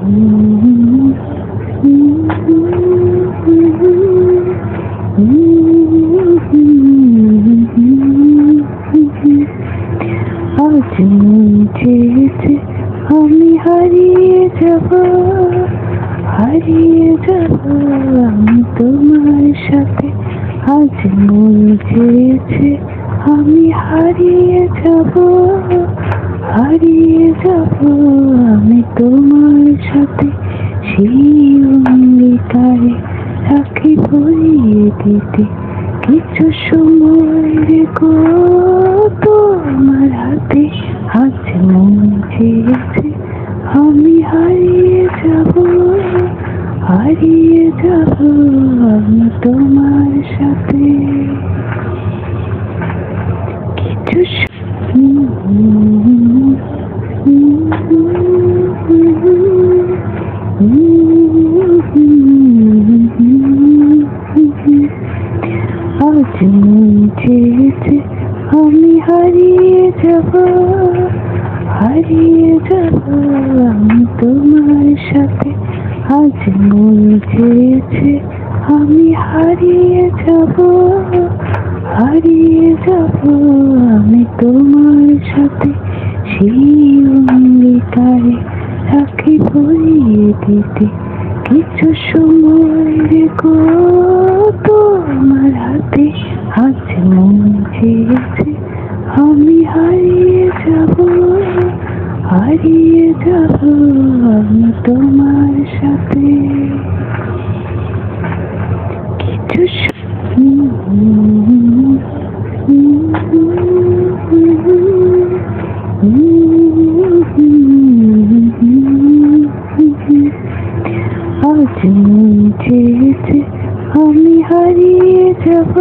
আজ মন চেয়েছে আমি হারিয়ে যাব আমি তোমার সাথে। আজ মন চেয়েছে আমি হারিয়ে যাব আমি তোমার সাথে। সেই অঙ্গীকারে রাখি পরিয়ে দিতে কিছু সময় রেখো তোমার হাতে। আজ মন চেয়েছে আমি হারিয়ে যাব আমি তোমার সাথে। কিছু আজ মন চেয়েছে আমি হারিয়ে যাব আমি তোমার সাথে। আজ মন চেয়েছে আমি হারিয়ে যাব আমি তোমার সাথে। সেই অঙ্গীকারে রাখি পরিয়ে দিতে কিছু সময় রেখো তোমার হাতে। আজ মন চেয়েছে আমি হারিয়ে যাব আমি তোমার সাথে। কিছু আজ মন চেয়েছে আমি হারিয়ে যাব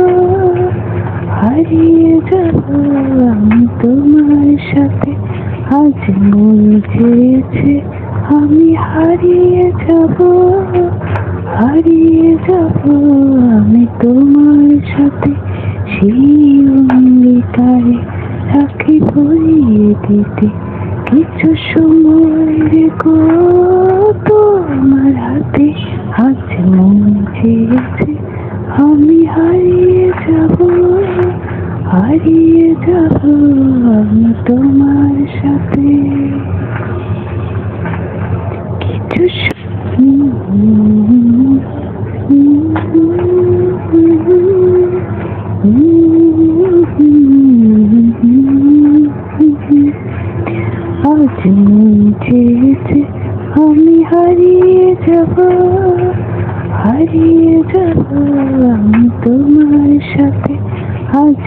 আমি তোমার সাথে। আজ মন চেয়েছে আমি হারিয়ে যাব আমি তোমার সাথে। সেই অঙ্গীকারে রাখি পরিয়ে দিতে কিছু সময় রেখো তোমার হাতে। আজ মন চেয়েছে আমি হারিয়ে যাব আমি তোমার সাথে। কিছু আজ মন চেয়েছে আমি হারিয়ে যাব আমি তোমার সাথে। আজ